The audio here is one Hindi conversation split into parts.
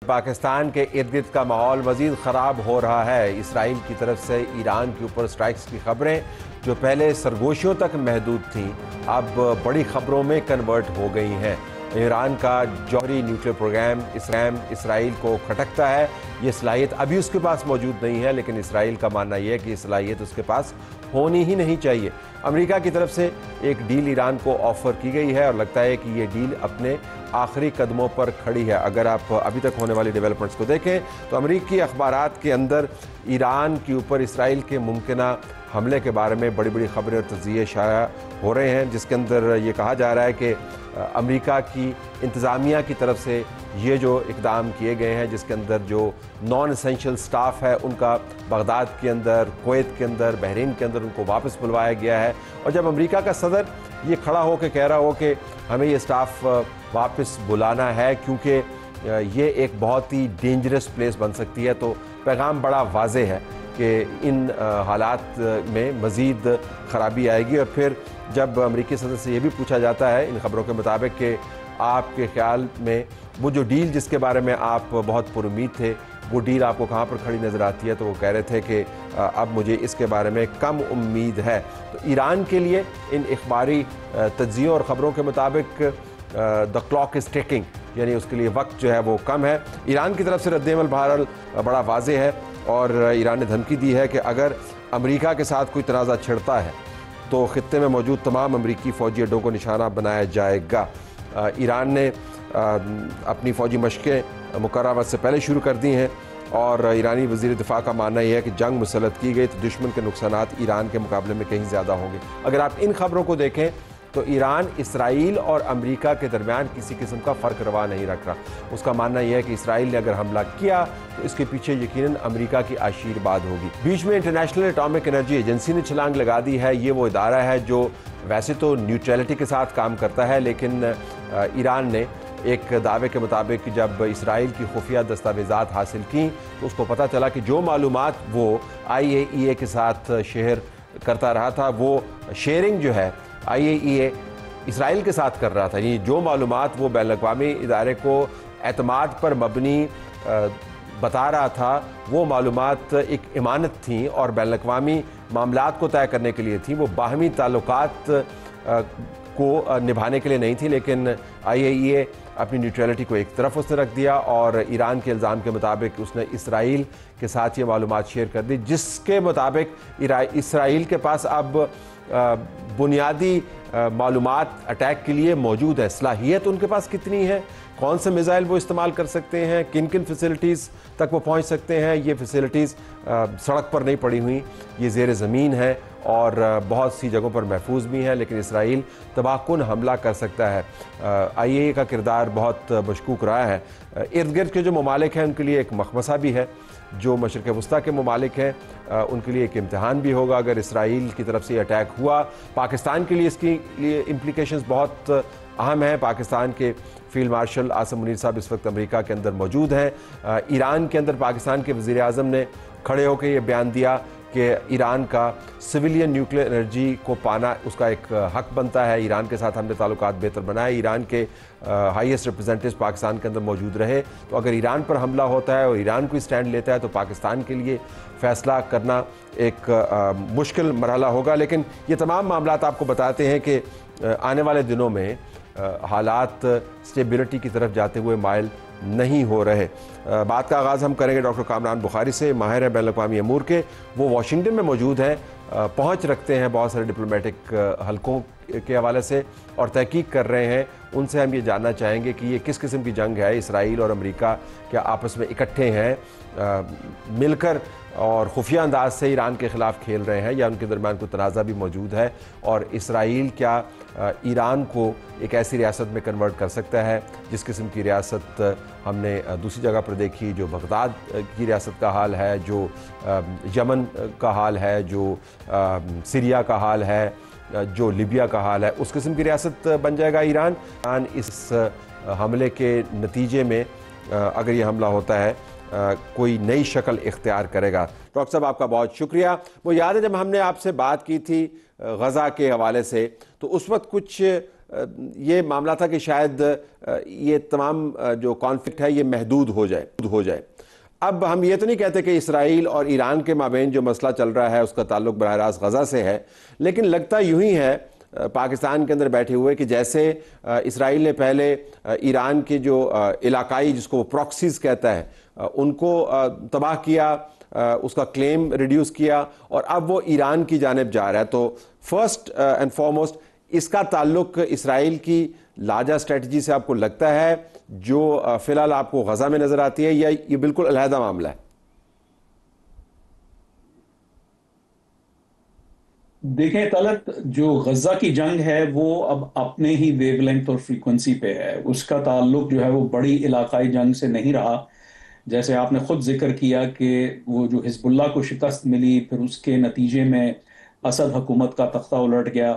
पाकिस्तान के इर्द गिर्द का माहौल मजीद ख़राब हो रहा है। इसराइल की तरफ से ईरान के ऊपर स्ट्राइक्स की खबरें जो पहले सरगोशियों तक महदूद थीं अब बड़ी खबरों में कन्वर्ट हो गई हैं। ईरान का जौहरी न्यूक्लियर प्रोग्राम इसराइल को खटकता है। ये सलाहियत अभी उसके पास मौजूद नहीं है, लेकिन इसराइल का मानना यह है कि ये सलाहियत उसके पास होनी ही नहीं चाहिए। अमेरिका की तरफ से एक डील ईरान को ऑफ़र की गई है और लगता है कि ये डील अपने आखिरी कदमों पर खड़ी है। अगर आप अभी तक होने वाली डेवलपमेंट्स को देखें तो अमेरिकी अखबारात के अंदर ईरान के ऊपर इसराइल के मुमकिना हमले के बारे में बड़ी बड़ी खबरें और तज्ज़िये शाया हो रहे हैं, जिसके अंदर ये कहा जा रहा है कि अमेरिका की इंतज़ामिया की तरफ से ये जो इक़दाम किए गए हैं, जिसके अंदर जो नॉन एसेंशियल स्टाफ है उनका बगदाद के अंदर, कुवैत के अंदर, बहरीन के अंदर उनको वापस बुलवाया गया है। और जब अमेरिका का सदर ये खड़ा हो के कह रहा हो कि हमें ये स्टाफ वापस बुलाना है क्योंकि ये एक बहुत ही डेंजरस प्लेस बन सकती है, तो पैगाम बड़ा वाज़े है कि इन हालात में मज़ीद ख़राबी आएगी। और फिर जब अमेरिकी सदर से ये भी पूछा जाता है इन खबरों के मुताबिक कि आपके ख्याल में वो जो डील जिसके बारे में आप बहुत पुरुमीद थे वो डील आपको कहाँ पर खड़ी नज़र आती है, तो वो कह रहे थे कि अब मुझे इसके बारे में कम उम्मीद है। तो ईरान के लिए इन इखबारी तज्ज़ियों और ख़बरों के मुताबिक द क्लॉक इज़ टिकिंग, यानी उसके लिए वक्त जो है वो कम है। ईरान की तरफ से रद्द-ए-अमल बहरहाल बड़ा वाज़े है और ईरान ने धमकी दी है कि अगर अमेरिका के साथ कोई तनाज़ा छिड़ता है तो ख़ित्ते में मौजूद तमाम अमरीकी फ़ौजी अड्डों को निशाना बनाया जाएगा। ईरान ने अपनी फ़ौजी मशक़ें मुकर्रर वक्त से पहले शुरू कर दी हैं और ईरानी वज़ीर दिफ़ा का मानना यह है कि जंग मुसल्लत की गई तो दुश्मन के नुकसानात ईरान के मुकाबले में कहीं ज़्यादा होंगे। अगर आप इन खबरों को देखें तो ईरान इसराइल और अमेरिका के दरमियान किसी किस्म का फ़र्क रवा नहीं रख रहा। उसका मानना यह है कि इसराइल ने अगर हमला किया तो इसके पीछे यकीनन अमेरिका की आशीर्वाद होगी। बीच में इंटरनेशनल एटॉमिक एनर्जी एजेंसी ने छलांग लगा दी है। ये वो इदारा है जो वैसे तो न्यूट्रलिटी के साथ काम करता है, लेकिन ईरान ने एक दावे के मुताबिक जब इसराइल की खुफिया दस्तावेज़ात हासिल की तो उसको पता चला कि जो मालूमात वो IAEA के साथ शेयर करता रहा था, वो शेयरिंग जो है IAEA इसराइल के साथ कर रहा था। यानी जो मालूमात वो बैनुल-अक़वामी इदारे को एतमाद पर मबनी बता रहा था, वो मालूमात एक इमानत थी और बैनुल-अक़वामी मामलात को तय करने के लिए थी, वो बाहमी ताल्लुकात को निभाने के लिए नहीं थी। लेकिन IAEA अपनी न्यूट्रलिटी को एक तरफ उसने रख दिया और ईरान के इल्ज़ाम के मुताबिक उसने इसराइल के साथ ये मालूमात शेयर कर दी, जिसके मुताबिक इसराइल के पास अब बुनियादी मालूमात अटैक के लिए मौजूद है। सलाहियत उनके पास कितनी है, कौन से मिसाइल वो इस्तेमाल कर सकते हैं, किन किन फैसिलिटीज़ तक वो पहुंच सकते हैं, ये फैसिलिटीज़ सड़क पर नहीं पड़ी हुई, ये ज़ेर ज़मीन है और बहुत सी जगहों पर महफूज भी हैं, लेकिन इसराइल तबाहकुन हमला कर सकता है। IAEA का किरदार बहुत मशकूक रहा है। इर्द गिर्द के जो ममालिक हैं उनके लिए एक मखमसा भी है, जो मशरिक़ वस्ता के ममालिक हैं उनके लिए एक इम्तिहान भी होगा अगर इसराइल की तरफ से अटैक हुआ। पाकिस्तान के लिए इसकी लिए इम्प्लिकेशंस बहुत अहम हैं। पाकिस्तान के फील्ड मार्शल आसिम मुनीर साहब इस वक्त अमेरिका के अंदर मौजूद हैं। ईरान के अंदर पाकिस्तान के वज़ीर आज़म ने खड़े होकर ये बयान दिया कि ईरान का सिविलियन न्यूक्लियर एनर्जी को पाना उसका एक हक बनता है। ईरान के साथ हमने ताल्लुकात बेहतर बनाए, ईरान के हाईएस्ट रिप्रेजेंटेटिव पाकिस्तान के अंदर मौजूद रहे, तो अगर ईरान पर हमला होता है और ईरान कोई स्टैंड लेता है तो पाकिस्तान के लिए फ़ैसला करना एक मुश्किल मरहला होगा। लेकिन ये तमाम मामलात आपको बताते हैं कि आने वाले दिनों में हालात स्टेबिलिटी की तरफ जाते हुए माइल नहीं हो रहे। बात का आगाज़ हम करेंगे डॉक्टर कामरान बुखारी से, माहिर है बैनुल-अक़वामी अमूर के। वो वाशिंगटन में मौजूद हैं, पहुंच रखते हैं बहुत सारे डिप्लोमेटिक हलकों के हवाले से और तहकीक कर रहे हैं। उनसे हम ये जानना चाहेंगे कि ये किस किस्म की जंग है, इसराइल और अमेरिका क्या आपस में इकट्ठे हैं, मिलकर और खुफिया अंदाज से ईरान के ख़िलाफ़ खेल रहे हैं या उनके दरमियान कोई तनाज़ा भी मौजूद है, और इसराइल क्या ईरान को एक ऐसी रियासत में कन्वर्ट कर सकता है जिस किस्म की रियासत हमने दूसरी जगह पर देखी, जो बगदाद की रियासत का हाल है, जो यमन का हाल है, जो सीरिया का हाल है, जो लीबिया का हाल है, उस किस्म की रियासत बन जाएगा ईरान। इस हमले के नतीजे में अगर ये हमला होता है कोई नई शक्ल इख्तियार करेगा। डॉक्टर साहब आपका बहुत शुक्रिया। वो याद है जब हमने आपसे बात की थी गज़ा के हवाले से, तो उस वक्त कुछ ये मामला था कि शायद ये तमाम जो कॉन्फ्लिक्ट है ये महदूद हो जाए। अब हम ये तो नहीं कहते कि इसराइल और ईरान के माबैन जो मसला चल रहा है उसका ताल्लुक बराह रास्त गज़ा से है, लेकिन लगता यूं ही है पाकिस्तान के अंदर बैठे हुए कि जैसे इसराइल ने पहले ईरान के जो इलाकाई, जिसको वो प्रॉक्सीज कहता है, उनको तबाह किया, उसका क्लेम रिड्यूस किया, और अब वो ईरान की जानिब जा रहा है। तो फर्स्ट एंड फॉरमोस्ट इसका ताल्लुक इसराइल की लार्जर स्ट्रेटजी से आपको लगता है जो फिलहाल आपको गजा में नजर आती है, या ये बिल्कुल अलहदा मामला है? देखें तलत, जो गजा की जंग है वो अब अपने ही वेवलेंथ और फ्रीक्वेंसी पे है। उसका ताल्लुक जो है वो बड़ी इलाकाई जंग से नहीं रहा। जैसे आपने खुद जिक्र किया कि वो जो हिजबुल्लाह को शिकस्त मिली, फिर उसके नतीजे में असद हुकूमत का तख्ता उलट गया,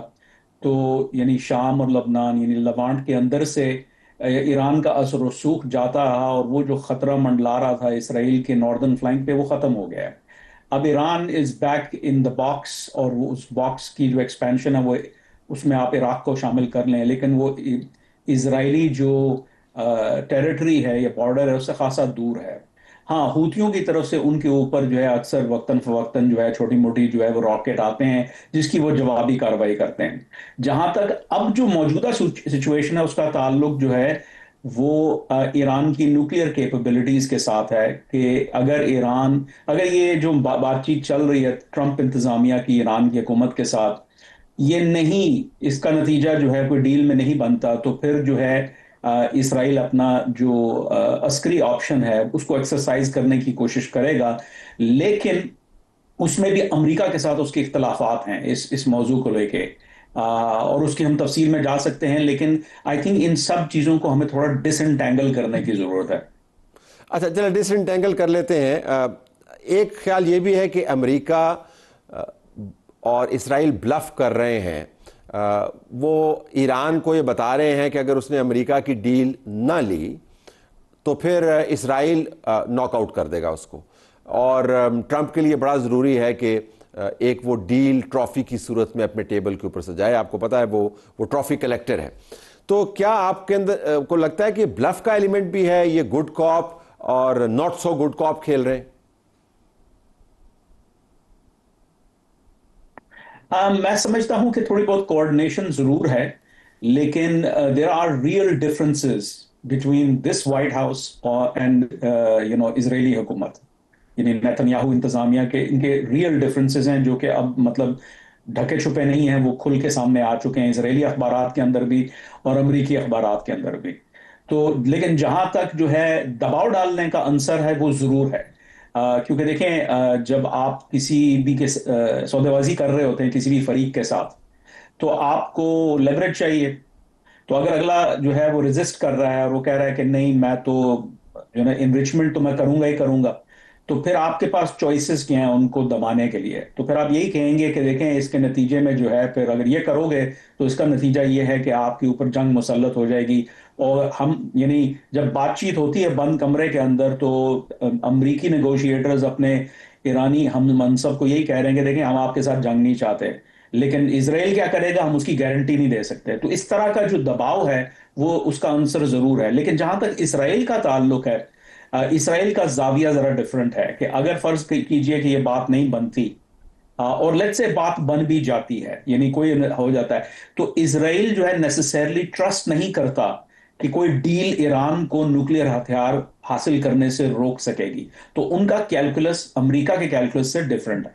तो यानी शाम और लबनान यानी लवांट के अंदर से ईरान का असर रसूख जाता रहा, और वो जो खतरा मंडला रहा था इसराइल के नॉर्दर्न फ्लैंक पे, वो खत्म हो गया है। अब Iran is back in the box, और वो उस बॉक्स की जो एक्सपेंशन है वो, उसमें आप इराक को शामिल कर लें, लेकिन वो इजरायली जो टेरिटरी है या बॉर्डर है उससे खासा दूर है। हाँ, हूतियों की तरफ से उनके ऊपर जो है अक्सर वक्तन फवक्तन जो है छोटी मोटी जो है वो रॉकेट आते हैं, जिसकी वो जवाबी कार्रवाई करते हैं। जहां तक अब जो मौजूदा सिचुएशन है उसका ताल्लुक जो है वो ईरान की न्यूक्लियर कैपेबिलिटीज के साथ है, कि अगर ये जो बातचीत चल रही है ट्रंप इंतजामिया की ईरान की हुकूमत के साथ, ये नहीं, इसका नतीजा जो है कोई डील में नहीं बनता, तो फिर जो है इसराइल अपना जो अस्करी ऑप्शन है उसको एक्सरसाइज करने की कोशिश करेगा। लेकिन उसमें भी अमेरिका के साथ उसके इख्तलाफात हैं इस मौजू को लेके, और उसकी हम तफसील में जा सकते हैं, लेकिन आई थिंक इन सब चीज़ों को हमें थोड़ा डिसएंटेंगल करने की ज़रूरत है। अच्छा, चलो डिसएंटेंगल कर लेते हैं। एक ख्याल ये भी है कि अमेरिका और इसराइल ब्लफ कर रहे हैं। वो ईरान को ये बता रहे हैं कि अगर उसने अमेरिका की डील ना ली तो फिर इसराइल नॉकआउट कर देगा उसको, और ट्रंप के लिए बड़ा ज़रूरी है कि एक वो डील ट्रॉफी की सूरत में अपने टेबल के ऊपर सजाए। आपको पता है वो ट्रॉफी कलेक्टर है। तो क्या आपके अंदर को लगता है कि ब्लफ का एलिमेंट भी है, ये गुड कॉप और नॉट सो गुड कॉप खेल रहे हैं? मैं समझता हूं कि थोड़ी बहुत कोऑर्डिनेशन जरूर है, लेकिन there are real differences between this White House और एंड इजरायली हुकूमत, यानी नेतन्याहू इंतजामिया के, इनके रियल डिफरेंसेस हैं जो कि अब मतलब ढके छुपे नहीं हैं, वो खुल के सामने आ चुके हैं इजरायली अखबारात के अंदर भी और अमरीकी अखबारात के अंदर भी। तो लेकिन जहां तक जो है दबाव डालने का अंसर है वो जरूर है। क्योंकि देखें, जब आप किसी भी के सौदेबाजी कर रहे होते हैं किसी भी फरीक के साथ, तो आपको लेवरेज चाहिए। तो अगर अगला जो है वो रेजिस्ट कर रहा है और वो कह रहा है कि नहीं, मैं तो जो है इनरिचमेंट तो मैं करूंगा ही करूंगा, तो फिर आपके पास चॉइसेस क्या हैं उनको दबाने के लिए? तो फिर आप यही कहेंगे कि देखें, इसके नतीजे में जो है, फिर अगर ये करोगे तो इसका नतीजा ये है कि आपके ऊपर जंग मुसल्लत हो जाएगी। और हम यानी जब बातचीत होती है बंद कमरे के अंदर, तो अमरीकी नेगोशिएटर्स अपने ईरानी हम मनसब को यही कह रहे हैं कि देखें, हम आपके साथ जंग नहीं चाहते, लेकिन इसराइल क्या करेगा हम उसकी गारंटी नहीं दे सकते। तो इस तरह का जो दबाव है वो उसका आंसर जरूर है। लेकिन जहां तक इसराइल का ताल्लुक है, इसराइल का जाविया जरा डिफरेंट है, कि अगर फर्ज कीजिए कि ये बात नहीं बनती, और लेट्स से बात बन भी जाती है, यानी कोई हो जाता है, तो इसराइल जो है नेसेसरली ट्रस्ट नहीं करता कि कोई डील ईरान को न्यूक्लियर हथियार हासिल करने से रोक सकेगी। तो उनका कैलकुलस अमेरिका के कैलकुलस से डिफरेंट है।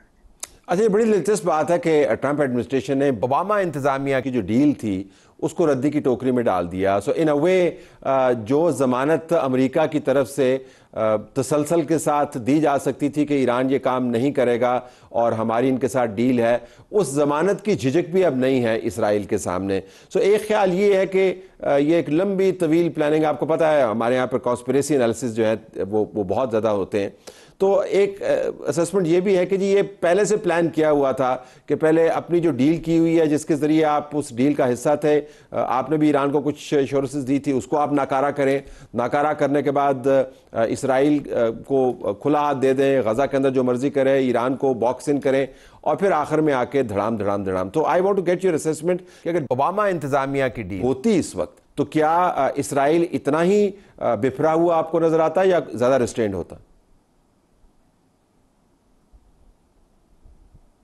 अच्छा, ये बड़ी दिलचस्प बात है कि ट्रंप एडमिनिस्ट्रेशन ने ओबामा इंतजामिया की जो डील थी उसको रद्दी की टोकरी में डाल दिया। सो इन अ वे जो ज़मानत अमेरिका की तरफ से तसलसल के साथ दी जा सकती थी कि ईरान ये काम नहीं करेगा और हमारी इनके साथ डील है, उस ज़मानत की झिझक भी अब नहीं है इसराइल के सामने। सो एक ख्याल ये है कि ये एक लंबी तवील प्लानिंग, आपको पता है हमारे यहाँ पर कॉन्स्पिरेसी एनालिसिस जो है वो बहुत ज़्यादा होते हैं। तो एक असेसमेंट ये भी है कि जी ये पहले से प्लान किया हुआ था कि पहले अपनी जो डील की हुई है जिसके ज़रिए आप उस डील का हिस्सा थे, आपने भी ईरान को कुछ एश्योरेंसेस दी थी, उसको आप नाकारा करें, नाकारा करने के बाद इसराइल को खुला हाथ दे दें, गजा के अंदर जो मर्जी करें, ईरान को बॉक्स इन करें और फिर आखिर में आके धड़ाम धड़ाम धड़ाम। तो I want to get your assessment कि अगर ओबामा इंतजामिया की डील होती इस वक्त तो क्या इसराइल इतना ही बिफरा हुआ आपको नजर आता या ज्यादा रिस्ट्रेंड होता?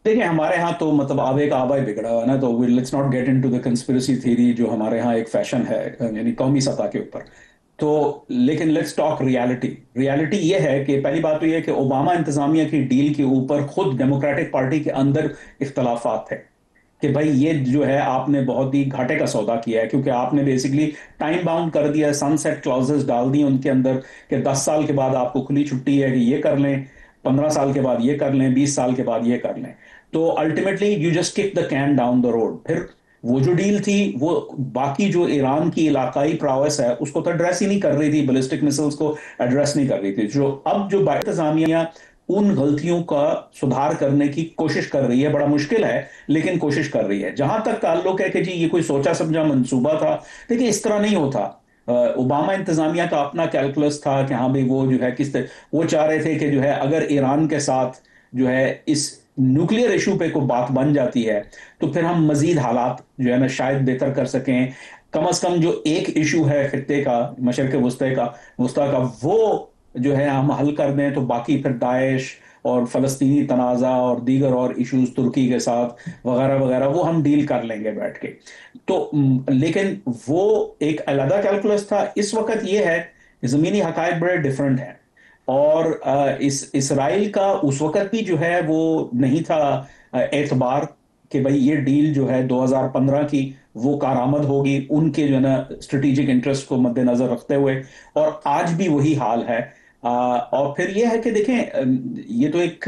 देखिए, हमारे यहाँ तो मतलब आवे का आवा ही बिगड़ा हुआ है ना, तो let's not get into the conspiracy theory जो हमारे यहाँ एक फैशन है, यानी कौमी सतह के ऊपर। तो लेकिन लेट्स टॉक रियलिटी। रियलिटी ये है कि पहली बात तो ये है कि ओबामा इंतजामिया की डील के ऊपर खुद डेमोक्रेटिक पार्टी के अंदर इख्तलाफात थे कि भाई ये जो है आपने बहुत ही घाटे का सौदा किया है, क्योंकि आपने बेसिकली टाइम बाउंड कर दिया, सनसेट क्लॉजेस डाल दी उनके अंदर कि 10 साल के बाद आपको खुली छुट्टी है कि ये कर लें, 15 साल के बाद ये कर लें, 20 साल के बाद ये कर लें। तो ultimately you just kick the can down the road. फिर वो जो डील थी वो बाकी जो ईरान की इलाकाई प्रावस है उसको तो एड्रेस ही नहीं कर रही थी, बैलिस्टिक मिसाइल्स को एड्रेस नहीं कर रही थी। जो अब जो इंतजामिया उन गलतियों का सुधार करने की कोशिश कर रही है, बड़ा मुश्किल है लेकिन कोशिश कर रही है। जहां तक ताल्लुक है कि जी ये कोई सोचा समझा मंसूबा था, देखिए इस तरह नहीं होता। ओबामा इंतजामिया का अपना कैलकुलस था कि हाँ भाई वो जो है वो चाह रहे थे कि जो है अगर ईरान के साथ जो है इस न्यूक्लियर इशू पे कोई बात बन जाती है तो फिर हम मजीद हालात जो है ना शायद बेहतर कर सकें। कम से कम जो एक इशू है खित्ते का, मशरक वस्ता का वो जो है हम हल कर दें तो बाकी फिर दाइश और फलस्तीनी तनाज़ा और दीगर और इश्यूज तुर्की के साथ वगैरह वगैरह वो हम डील कर लेंगे बैठ के। तो लेकिन वो एक अलग कैलकुलस था। इस वक्त ये है जमीनी हकायक बड़े डिफरेंट हैं। और इस इसराइल का उस वक्त भी जो है वो नहीं था एतबार कि भाई ये डील जो है 2015 की वो कारआमद होगी उनके जो है ना स्ट्रेटेजिक इंटरेस्ट को मद्देनजर रखते हुए, और आज भी वही हाल है। और फिर ये है कि देखें, ये तो एक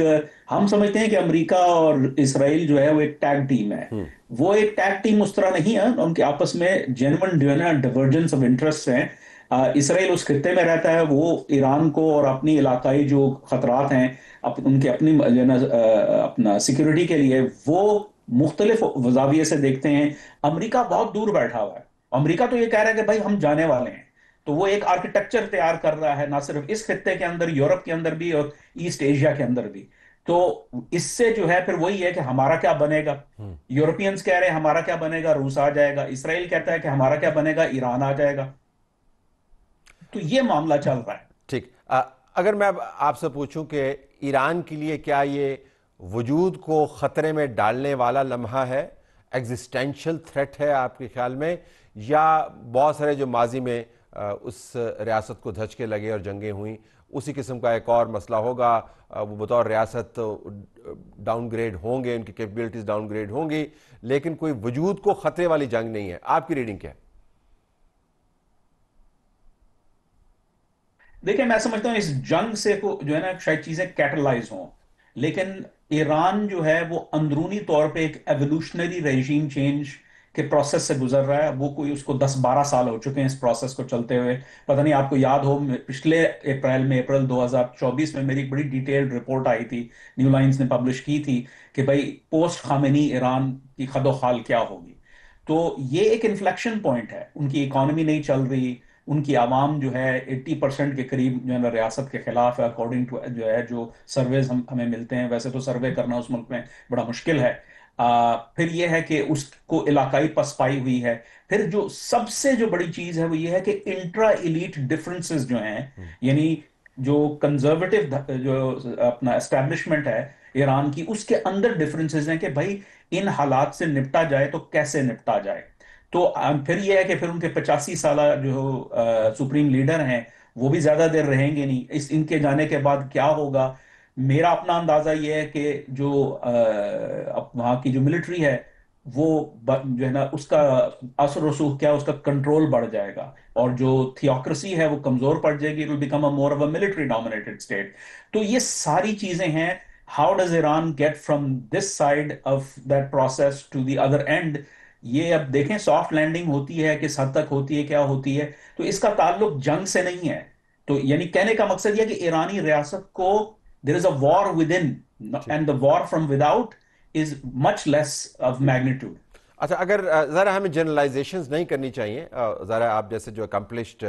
हम समझते हैं कि अमेरिका और इसराइल जो है वो एक टैग टीम है। वो एक टैग टीम उस तरह नहीं है, उनके आपस में जेन्युइन जो है ना डिवर्जेंस ऑफ इंटरेस्ट हैं। इसराइल उस खित्ते में रहता है, वो ईरान को और अपनी इलाकाई जो खतरात हैं उनके अपनी जो है ना अपना सिक्योरिटी के लिए वो मुख्तलिफ जाविये से देखते हैं। अमेरिका बहुत दूर बैठा हुआ है। अमेरिका तो ये कह रहा है कि भाई हम जाने वाले हैं, तो वो एक आर्किटेक्चर तैयार कर रहा है, ना सिर्फ इस खित्ते के अंदर, यूरोप के अंदर भी और ईस्ट एशिया के अंदर भी। तो इससे जो है फिर वही है कि हमारा क्या बनेगा। यूरोपियंस कह रहे हैं हमारा क्या बनेगा, रूस आ जाएगा। इसराइल कहता है कि हमारा क्या बनेगा, ईरान आ जाएगा। तो ये मामला चल रहा है। ठीक। अगर मैं अब आपसे पूछूं कि ईरान के लिए क्या ये वजूद को खतरे में डालने वाला लम्हा है, एग्जिस्टेंशियल थ्रेट है आपके ख्याल में, या बहुत सारे जो माजी में उस रियासत को धचके लगे और जंगें हुई उसी किस्म का एक और मसला होगा, वो बतौर रियासत डाउनग्रेड होंगे, उनकी कैपेबिलिटीज डाउनग्रेड होंगी, लेकिन कोई वजूद को खतरे वाली जंग नहीं है? आपकी रीडिंग क्या है? देखिए, मैं समझता हूँ इस जंग से को जो है ना शायद चीजें कैटलाइज हों, लेकिन ईरान जो है वो अंदरूनी तौर पे एक एवोल्यूशनरी रेजीम चेंज के प्रोसेस से गुजर रहा है। वो कोई उसको 10-12 साल हो चुके हैं इस प्रोसेस को चलते हुए। पता नहीं आपको याद हो, पिछले अप्रैल 2024 में मेरी एक बड़ी डिटेल्ड रिपोर्ट आई थी, न्यू लाइन्स ने पब्लिश की थी कि भाई पोस्ट खामेनी ईरान की खदोखाल क्या होगी। तो ये एक इन्फ्लेक्शन पॉइंट है। उनकी इकोनॉमी नहीं चल रही, उनकी आवाम जो है 80% के करीब जो है ना रियासत के खिलाफ है, अकॉर्डिंग टू जो है जो सर्वेज हमें मिलते हैं। वैसे तो सर्वे करना उस मुल्क में बड़ा मुश्किल है। फिर यह है कि उसको इलाकाई पसपाई हुई है। फिर जो सबसे जो बड़ी चीज है वो ये है कि इंट्रा इलीट डिफरेंसेस जो हैं, यानी जो कंजर्वेटिव जो अपना एस्टेब्लिशमेंट है ईरान की, उसके अंदर डिफरेंसेस हैं कि भाई इन हालात से निपटा जाए तो कैसे निपटा जाए। तो फिर यह है कि फिर उनके 85 साल जो सुप्रीम लीडर हैं वो भी ज्यादा देर रहेंगे नहीं। इनके जाने के बाद क्या होगा, मेरा अपना अंदाजा ये है कि जो वहाँ की जो मिलिट्री है वो जो है ना उसका असर रसूख क्या, उसका कंट्रोल बढ़ जाएगा, और जो थियोक्रेसी है वो कमजोर पड़ जाएगी। It will become a more of a military dominated state. तो ये सारी चीजें हैं। How does Iran get from this side of that process to the other end, ये अब देखें। सॉफ्ट लैंडिंग होती है, किस हद तक होती है, क्या होती है। तो इसका ताल्लुक जंग से नहीं है। तो यानी कहने का मकसद यह कि ईरानी रियासत को there is a war within, ठीक। And the war from without is much less of magnitude. अच्छा, अगर ज़रा हमें जनरलाइजेशंस नहीं करनी चाहिए, ज़रा आप जैसे जो अकम्पलिश्ड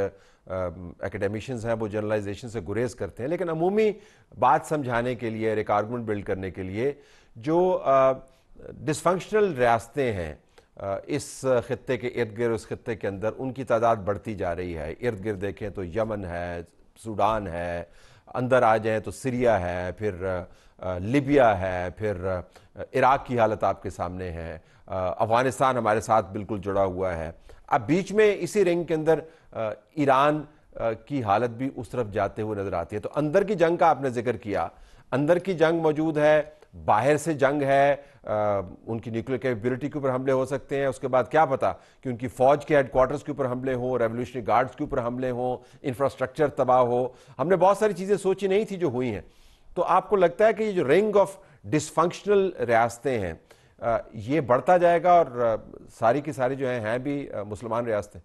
एकेडमिशियंस हैं वो जनरलाइजेशन से गुरेज करते हैं, लेकिन अमूमी बात समझाने के लिए, एक आर्गूमेंट बिल्ड करने के लिए, जो डिसफंक्शनल रियासतें हैं इस ख़त्ते के इर्द गिर्द, उस ख़त्ते के अंदर उनकी तादाद बढ़ती जा रही है। इर्द गिर्द देखें तो यमन है, सूडान है, अंदर आ जाएं तो सीरिया है, फिर लिबिया है, फिर इराक़ की हालत आपके सामने है, अफ़गानिस्तान हमारे साथ बिल्कुल जुड़ा हुआ है। अब बीच में इसी रिंग के अंदर ईरान की हालत भी उस तरफ जाते हुए नज़र आती है। तो अंदर की जंग का आपने जिक्र किया, अंदर की जंग मौजूद है, बाहर से जंग है, उनकी न्यूक्लियर कैपेबिलिटी के ऊपर हमले हो सकते हैं, उसके बाद क्या पता कि उनकी फ़ौज के हेडक्वार्टर्स के ऊपर हमले हों, रेवोल्यूशनरी गार्ड्स के ऊपर हमले हों, इंफ्रास्ट्रक्चर तबाह हो। हमने बहुत सारी चीज़ें सोची नहीं थी जो हुई हैं। तो आपको लगता है कि ये जो रिंग ऑफ डिसफंक्शनल रियासतें हैं ये बढ़ता जाएगा और सारी की सारी जो हैं भी मुसलमान रियासतें?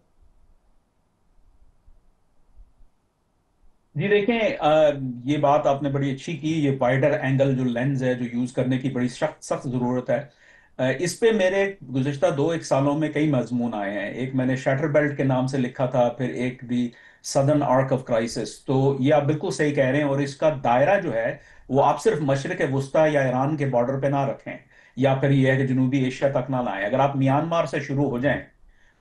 जी देखें, ये बात आपने बड़ी अच्छी की। ये वाइडर एंगल जो लेंस है जो यूज करने की बड़ी सख्त सख्त जरूरत है। इस पे मेरे गुज़िश्ता 2-1 सालों में कई मजमून आए हैं। एक मैंने शटर बेल्ट के नाम से लिखा था, फिर एक दी सदर्न आर्क ऑफ क्राइसिस। तो ये आप बिल्कुल सही कह रहे हैं, और इसका दायरा जो है वो आप सिर्फ मशरिक वुस्ता या ईरान के बॉर्डर पे ना रखें, या फिर ये है कि जनूबी एशिया तक ना लाएं। अगर आप म्यांमार से शुरू हो जाएं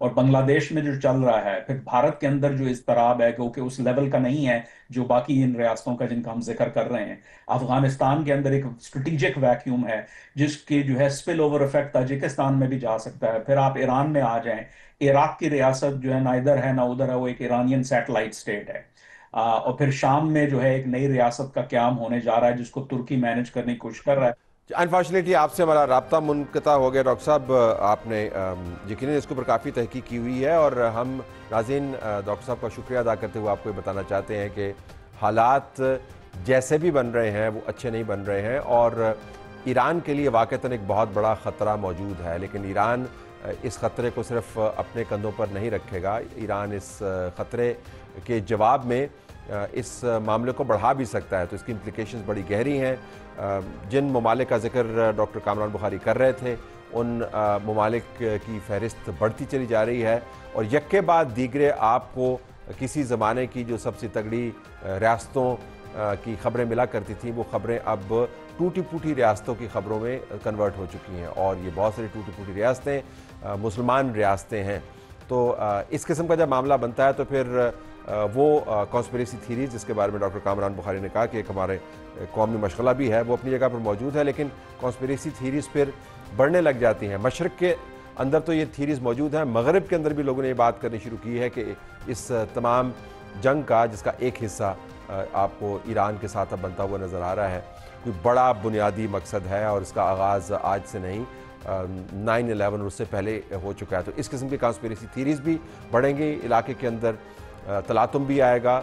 और बांग्लादेश में जो चल रहा है, फिर भारत के अंदर जो इज़्तिराब है क्योंकि उस लेवल का नहीं है जो बाकी इन रियासतों का जिनका हम जिक्र कर रहे हैं। अफगानिस्तान के अंदर एक स्ट्रेटेजिक वैक्यूम है जिसके जो है स्पिल ओवर इफेक्ट ताजिकिस्तान में भी जा सकता है। फिर आप ईरान में आ जाएं, इराक की रियासत जो है ना इधर है ना उधर है, वो एक ईरानियन सैटेलाइट स्टेट है। और फिर शाम में जो है एक नई रियासत का क्याम होने जा रहा है जिसको तुर्की मैनेज करने की कोशिश कर रहा है। अनफॉर्चुनेटली आपसे हमारा राब्ता मुनक़ता हो गया डॉक्टर साहब। आपने यकीनन इसके ऊपर काफ़ी तहकीक की हुई है, और हम नाज़रीन डॉक्टर साहब का शुक्रिया अदा करते हुए आपको ये बताना चाहते हैं कि हालात जैसे भी बन रहे हैं वो अच्छे नहीं बन रहे हैं, और ईरान के लिए वाक़तन एक बहुत बड़ा ख़तरा मौजूद है। लेकिन ईरान इस ख़तरे को सिर्फ अपने कंधों पर नहीं रखेगा। ईरान इस ख़तरे के जवाब में इस मामले को बढ़ा भी सकता है, तो इसकी इम्प्लिकेशंस बड़ी गहरी हैं। जिन ममालिक का जिक्र डॉक्टर कामरान बुखारी कर रहे थे, उन ममालिक की फहरिस्त बढ़ती चली जा रही है, और यक्के बाद दीगरे आपको किसी ज़माने की जो सबसे तगड़ी रियासतों की ख़बरें मिला करती थी, वो ख़बरें अब टूटी फूटी रियासतों की ख़बरों में कन्वर्ट हो चुकी हैं, और ये बहुत सारी टूटी फूटी रियासतें मुसलमान रियासतें हैं। तो इस किस्म का जब मामला बनता है तो फिर वो कॉन्स्पिरेसी थीरीज जिसके बारे में डॉक्टर कामरान बुखारी ने कहा कि एक हमारे कौमी मशगला भी है, वो अपनी जगह पर मौजूद है, लेकिन कॉन्स्पिरेसी थीरीज फिर बढ़ने लग जाती हैं। मशरक़ के अंदर तो ये थीरीज मौजूद हैं, मगरब के अंदर भी लोगों ने ये बात करनी शुरू की है कि इस तमाम जंग का, जिसका एक हिस्सा आपको ईरान के साथ अब बनता हुआ नज़र आ रहा है, कोई बड़ा बुनियादी मकसद है, और इसका आगाज़ आज से नहीं 9/11 उससे पहले हो चुका है। तो इस किस्म की कॉन्स्पिरेसी थीरीज भी बढ़ेंगी, इलाके के अंदर तलातुम भी आएगा,